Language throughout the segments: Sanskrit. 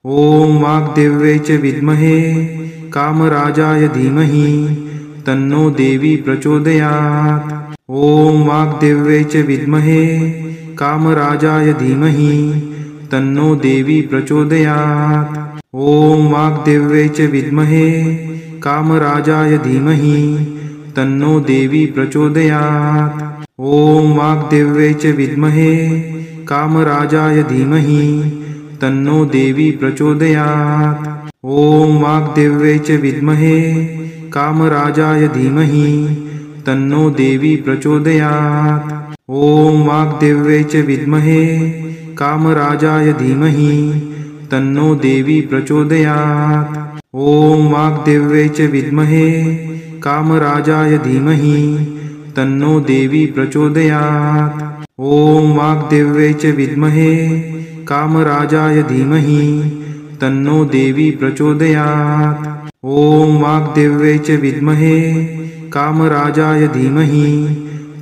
ॐ वाग्देव्यै च विद्महे कामराजाय धीमहि तन्नो देवी प्रचोदयात्। ॐ वाग्देव्यै च विद्महे कामराजाय धीमहि तन्नो देवी प्रचोदयात्। ॐ वाग्देव्यै च विद्महे कामराजाय धीमहि तन्नो देवी प्रचोदयात्। ॐ वाग्देव्यै च विद्महे कामराजाय धीमहि तन्नो देवी प्रचोदयात्। ॐ वाग्देव्यै च विद्महे कामराजाय धीमहि तन्नो देवी प्रचोदयात्। ॐ वाग्देव्यै च विद्महे कामराजाय धीमहि तन्नो देवी प्रचोदयात्। ॐ वाग्देव्यै च विद्महे कामराजाय धीमहि तन्नो देवी प्रचोदयात्। ॐ वाग्देव्यै च विद्महे कामराजाय धीमहि तन्नो देवी प्रचोदयात्। ॐ वाग्देव्यै च विद्महे कामराजाय धीमहि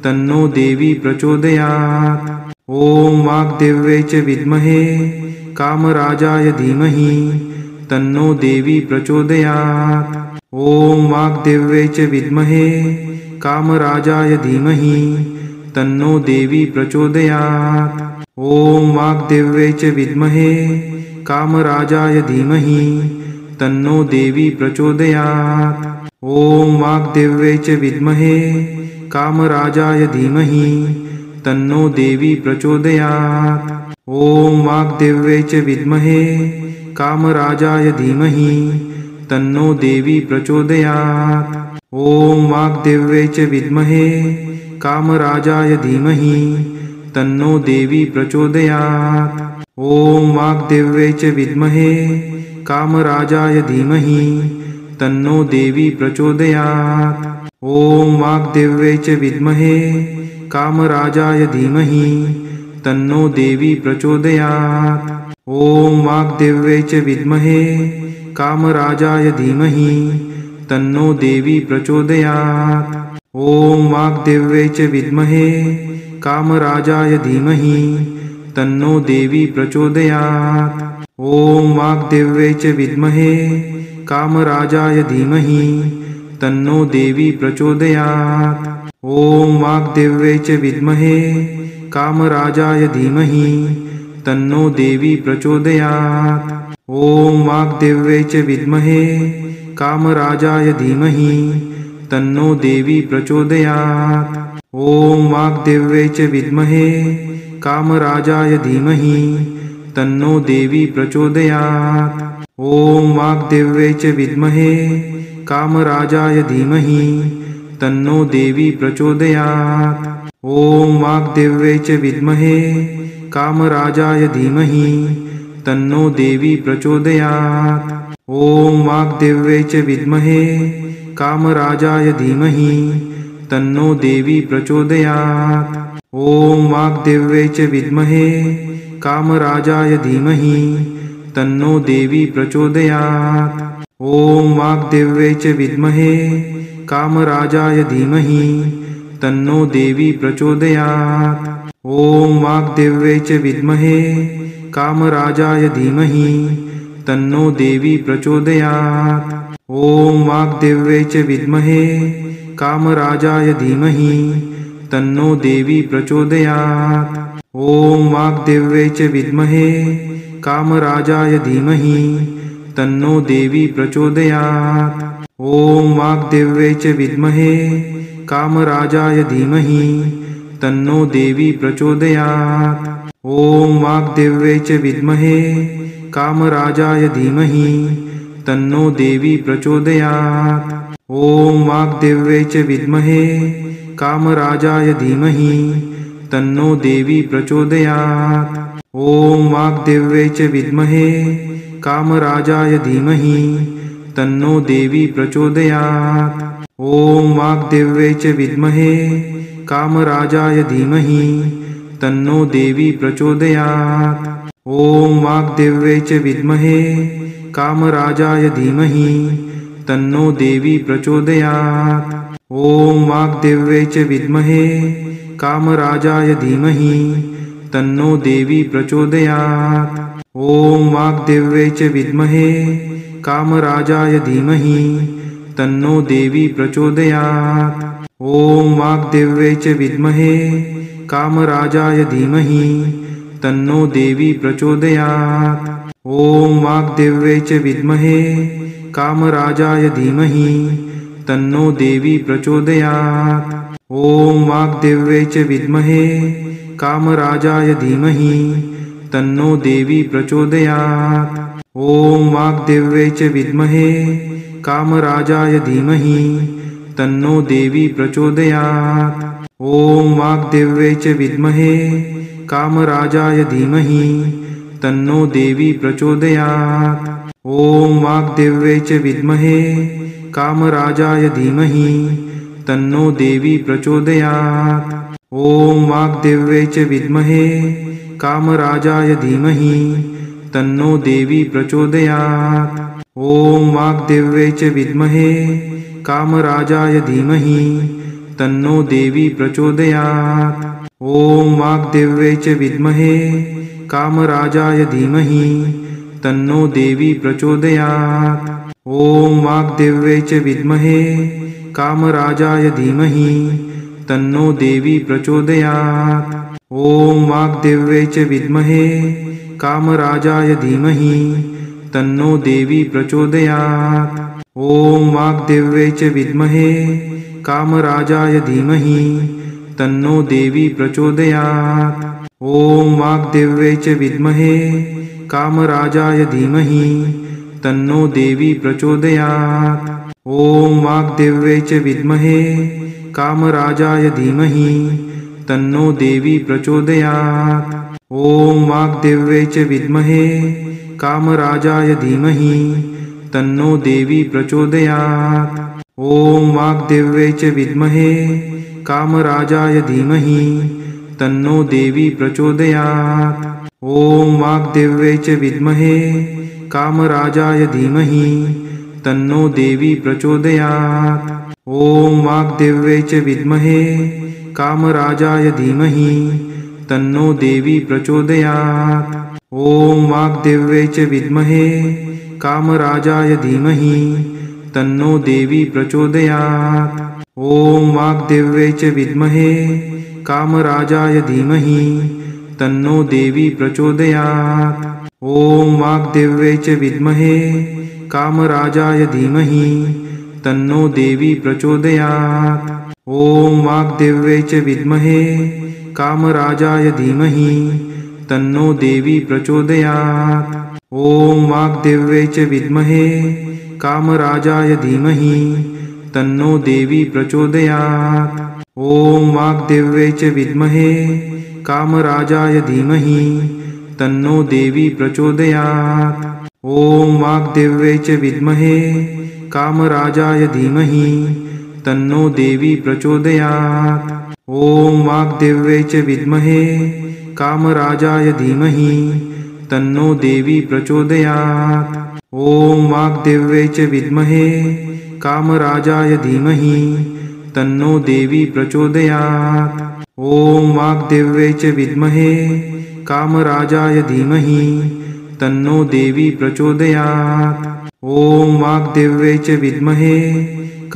तन्नो देवी प्रचोदयात्। ॐ वाग्देव्यै च विद्महे कामराजाय धीमहि तन्नो देवी प्रचोदयात्। ॐ वाग्देव्यै च विद्महे कामराजाय धीमहि तन्नो देवी प्रचोदयात्। ॐ वाग्देव्यै च विद्महे कामराजाय धीमहि तन्नो देवी प्रचोदयात्। ॐ वाग्देव्यै च विद्महे कामराजाय धीमहि तन्नो देवी प्रचोदयात्। ॐ वाग्देव्यै च विद्महे कामराजाय धीमहि तन्नो देवी प्रचोदयात्। ॐ वाग्देव्यै च विद्महे कामराजाय धीमहि तन्नो देवी प्रचोदयात्। ॐ वाग्देव्यै च विद्महे कामराजाय धीमहि तन्नो देवी प्रचोदयात्। ॐ वाग्देव्यै च विद्महे कामराजाय धीमहि तन्नो देवी प्रचोदयात्। ॐ वाग्देव्यै च विद्महे कामराजाय धीमहि तन्नो देवी प्रचोदयात्। ॐ वाग्देव्यै च विद्महे कामराजाय धीमहि तन्नो देवी प्रचोदयात्। ॐ वाग्देव्यै च विद्महे कामराजाय धीमहि तन्नो देवी प्रचोदयात्। ॐ वाग्देव्यै च विद्महे कामराजाय धीमहि तन्नो देवी प्रचोदयात्। ॐ वाग्देव्यै च विद्महे कामराजाय धीमहि तन्नो देवी प्रचोदयात्। ॐ वाग्देव्यै च विद्महे कामराजाय धीमहि तन्नो देवी प्रचोदयात्। ॐ वाग्देव्यै च विद्महे कामराजाय धीमहि तन्नो देवी प्रचोदयात्। ॐ वाग्देव्यै च विद्महे कामराजाय धीमहि तन्नो देवी प्रचोदयात्। ॐ वाग्देव्यै च विद्महे कामराजाय धीमहि तन्नो देवी प्रचोदयात्। ॐ वाग्देव्यै च विद्महे कामराजाय धीमहि तन्नो देवी प्रचोदयात्। ॐ वाग्देव्यै च विद्महे कामराजाय धीमहि तन्नो देवी प्रचोदयात्। ॐ वाग्देव्यै च विद्महे कामराजाय धीमहि तन्नो देवी प्रचोदयात्। ॐ वाग्देव्यै च विद्महे कामराजाय धीमहि तन्नो देवी प्रचोदयात्। ॐ वाग्देव्यै च विद्महे कामराजाय धीमहि तन्नो देवी प्रचोदयात्। ॐ वाग्देव्यै च विद्महे कामराजाय धीमहि तन्नो देवी प्रचोदयात्। ॐ वाग्देव्यै च विद्महे कामराजाय धीमहि तन्नो देवी प्रचोदयात्। ॐ वाग्देव्यै च विद्महे कामराजाय धीमहि तन्नो देवी प्रचोदयात्। ॐ वाग्देव्यै च विद्महे कामराजाय धीमहि तन्नो देवी प्रचोदयात्। ॐ वाग्देव्यै च विद्महे कामराजाय धीमहि तन्नो देवी प्रचोदयात्। ॐ वाग्देव्यै च विद्महे कामराजाय धीमहि तन्नो देवी प्रचोदयात्। ॐ वाग्देव्यै च विद्महे कामराजाय धीमहि तन्नो देवी प्रचोदयात्। ॐ वाग्देव्यै च विद्महे कामराजाय धीमहि तन्नो देवी प्रचोदयात्। ॐ वाग्देव्यै च विद्महे कामराजाय धीमहि तन्नो देवी प्रचोदयात्। ॐ वाग्देव्यै च विद्महे कामराजाय धीमहि तन्नो देवी प्रचोदयात्। ॐ वाग्देव्यै च विद्महे कामराजाय धीमहि तन्नो देवी प्रचोदयात्। ॐ वाग्देव्यै च विद्महे कामराजाय धीमहि तन्नो देवी प्रचोदयात्। ॐ वाग्देव्यै च विद्महे कामराजाय धीमहि तन्नो देवी प्रचोदयात्। ॐ वाग्देव्यै च विद्महे कामराजाय धीमहि तन्नो देवी प्रचोदयात्। ॐ वाग्देव्यै च विद्महे कामराजाय धीमहि तन्नो देवी प्रचोदयात्। ॐ वाग्देव्यै च विद्महे कामराजाय धीमहि तन्नो देवी प्रचोदयात्। ॐ वाग्देव्यै च विद्महे कामराजाय धीमहि तन्नो देवी प्रचोदयात्। ॐ वाग्देव्यै च विद्महे कामराजाय धीमहि तन्नो देवी प्रचोदयात्। ॐ वाग्देव्यै च विद्महे कामराजाय धीमहि तन्नो देवी प्रचोदयात्। ॐ वाग्देव्यै च विद्महे कामराजाय धीमहि तन्नो देवी प्रचोदयात्। ॐ वाग्देव्यै च विद्महे कामराजाय धीमहि तन्नो देवी प्रचोदयात्। ॐ वाग्देव्यै च विद्महे कामराजाय धीमहि तन्नो देवी प्रचोदयात्। ॐ वाग्देव्यै च विद्महे कामराजाय धीमहि तन्नो देवी प्रचोदयात्। ॐ वाग्देव्यै च विद्महे कामराजाय धीमहि तन्नो देवी प्रचोदयात्। ॐ वाग्देव्यै च विद्महे कामराजाय धीमहि तन्नो देवी प्रचोदयात्। ॐ वाग्देव्यै च विद्महे कामराजाय धीमहि तन्नो देवी प्रचोदयात्। ॐ वाग्देव्यै च विद्महे कामराजाय धीमहि तन्नो देवी प्रचोदयात्। ॐ वाग्देव्यै च विद्महे कामराजाय धीमहि तन्नो देवी प्रचोदयात्। ॐ वाग्देव्यै च विद्महे कामराजाय धीमहि तन्नो देवी प्रचोदयात्। ॐ वाग्देव्यै च विद्महे कामराजाय धीमहि तन्नो देवी प्रचोदयात्। ॐ वाग्देव्यै च विद्महे कामराजाय धीमहि तन्नो देवी प्रचोदयात्। ॐ वाग्देव्यै च विद्महे कामराजाय धीमहि तन्नो देवी प्रचोदयात्। ॐ वाग्देव्यै च विद्महे कामराजाय धीमहि तन्नो देवी प्रचोदयात्। ॐ वाग्देव्यै च विद्महे कामराजाय धीमहि तन्नो देवी प्रचोदयात्। ॐ वाग्देव्यै च विद्महे कामराजाय धीमहि तन्नो देवी प्रचोदयात्। ॐ वाग्देव्यै च विद्महे कामराजाय धीमहि तन्नो देवी प्रचोदयात्। ॐ वाग्देव्यै च विद्महे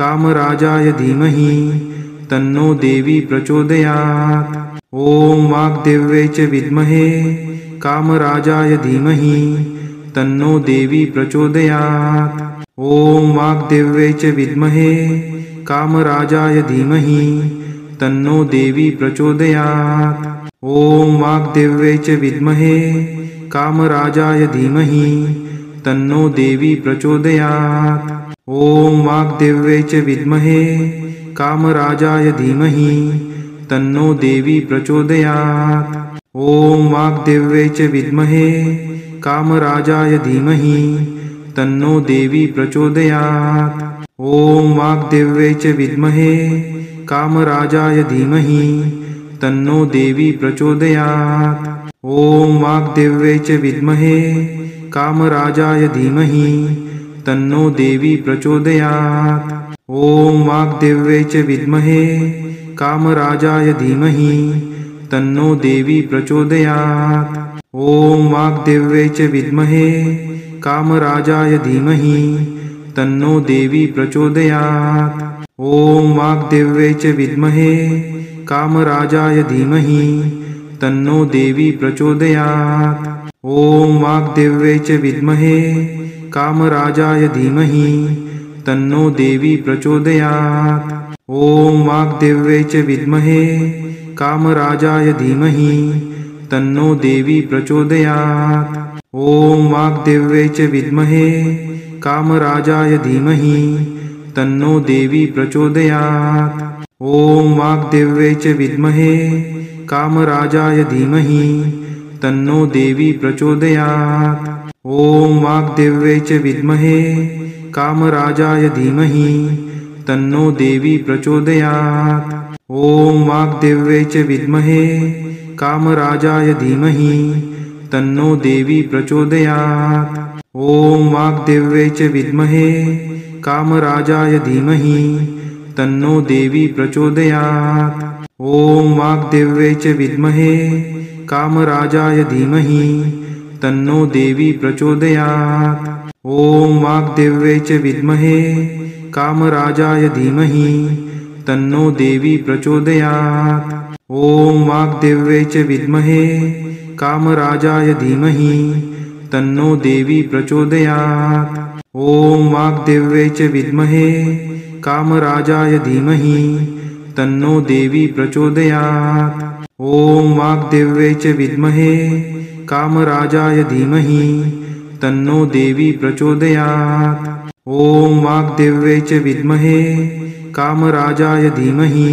कामराजाय धीमहि तन्नो देवी प्रचोदयात्। ॐ वाग्देव्यै च विद्महे कामराजाय धीमहि तन्नो देवी प्रचोदयात्। ॐ वाग्देव्यै च विद्महे कामराजाय धीमहि तन्नो देवी प्रचोदयात्। ॐ वाग्देव्यै च विद्महे कामराजाय धीमहि तन्नो देवी प्रचोदयात्। ॐ वाग्देव्यै च विद्महे कामराजाय धीमहि तन्नो देवी प्रचोदयात्। ॐ वाग्देव्यै च विद्महे कामराजाय धीमहि तन्नो देवी प्रचोदयात्। ॐ वाग्देव्यै च विद्महे कामराजाय धीमहि तन्नो देवी प्रचोदयात्। ॐ वाग्देव्यै च विद्महे कामराजाय धीमहि तन्नो देवी प्रचोदयात्। ॐ वाग्देव्यै च विद्महे कामराजाय धीमहि तन्नो देवी प्रचोदयात्। ॐ वाग्देव्यै च विद्महे कामराजाय धीमहि तन्नो देवी प्रचोदयात्। ॐ वाग्देव्यै च विद्महे कामराजाय धीमहि तन्नो देवी प्रचोदयात्। ॐ वाग्देव्यै च विद्महे कामराजाय धीमहि तन्नो देवी प्रचोदयात्। ॐ वाग्देव्यै च विद्महे कामराजाय धीमहि तन्नो देवी प्रचोदयात्। ॐ वाग्देव्यै च विद्महे कामराजाय धीमहि तन्नो देवी प्रचोदयात्। ॐ वाग्देव्यै च विद्महे कामराजाय धीमहि तन्नो देवी प्रचोदयात्। ॐ वाग्देव्यै च विद्महे कामराजाय धीमहि तन्नो देवी प्रचोदयात्। ॐ वाग्देव्यै च विद्महे कामराजाय धीमहि तन्नो देवी प्रचोदयात्। ॐ वाग्देव्यै च विद्महे कामराजाय धीमहि तन्नो देवी प्रचोदयात्। ॐ वाग्देव्यै च विद्महे कामराजाय धीमहि तन्नो देवी प्रचोदयात्। ॐ वाग्देव्यै च विद्महे कामराजाय धीमहि तन्नो देवी प्रचोदयात्। ॐ वाग्देव्यै च विद्महे कामराजाय धीमहि तन्नो देवी प्रचोदयात्। ॐ वाग्देव्यै च विद्महे कामराजाय धीमहि तन्नो देवी प्रचोदयात्। ॐ वाग्देव्यै च विद्महे कामराजाय धीमहि तन्नो देवी प्रचोदयात्। ॐ वाग्देव्यै च विद्महे कामराजाय धीमहि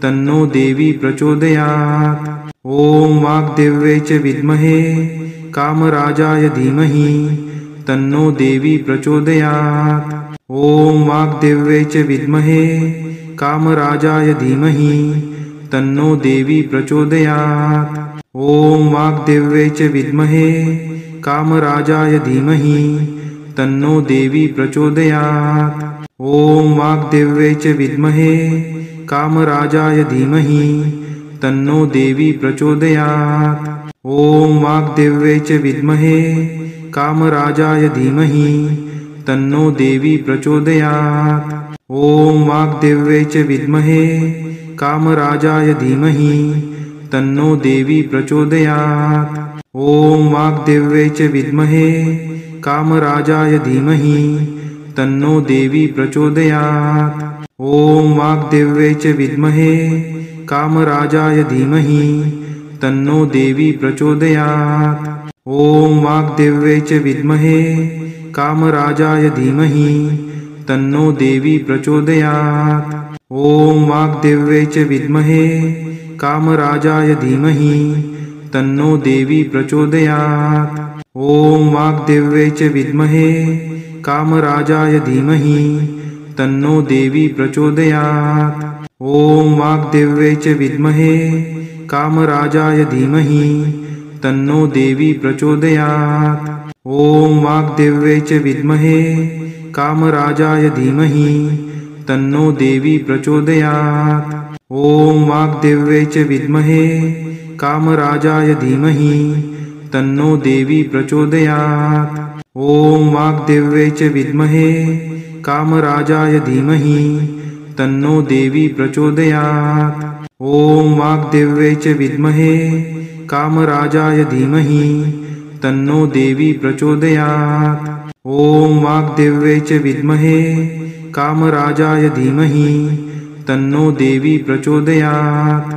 तन्नो देवी प्रचोदयात्। ॐ वाग्देव्यै च विद्महे कामराजाय धीमहि तन्नो देवी प्रचोदयात्। ॐ वाग्देव्यै च विद्महे कामराजाय धीमहि तन्नो देवी प्रचोदयात्। ॐ वाग्देव्यै च विद्महे कामराजाय धीमहि तन्नो देवी प्रचोदयात्। ॐ वाग्देव्यै च विद्महे कामराजाय धीमहि तन्नो देवी प्रचोदयात्। ॐ वाग्देव्यै च विद्महे कामराजाय धीमहि तन्नो देवी प्रचोदयात्। ॐ वाग्देव्यै च विद्महे कामराजाय धीमहि तन्नो देवी प्रचोदयात्। ॐ वाग्देव्यै च विद्महे कामराजाय धीमहि तन्नो देवी प्रचोदयात्। ॐ वाग्देव्यै च विद्महे कामराजाय धीमहि तन्नो देवी प्रचोदयात्। ॐ वाग्देव्यै च विद्महे कामराजाय धीमहि तन्नो देवी प्रचोदयात्। ॐ वाग्देव्यै च विद्महे कामराजाय धीमहि तन्नो देवी प्रचोदयात्। ॐ वाग्देव्यै च विद्महे कामराजाय धीमहि तन्नो देवी प्रचोदयात्। ॐ वाग्देव्यै च विद्महे कामराजाय धीमहि तन्नो देवी प्रचोदयात्। ॐ वाग्देव्यै च विद्महे कामराजाय धीमहि तन्नो देवी प्रचोदयात्। ॐ वाग्देव्यै च विद्महे कामराजाय धीमहि तन्नो देवी प्रचोदयात्। ॐ वाग्देव्यै च विद्महे कामराजाय धीमहि तन्नो देवी प्रचोदयात्। ॐ वाग्देव्यै च विद्महे कामराजाय धीमहि तन्नो देवी प्रचोदयात्। ॐ वाग्देव्यै च विद्महे कामराजाय धीमहि तन्नो देवी प्रचोदयात्।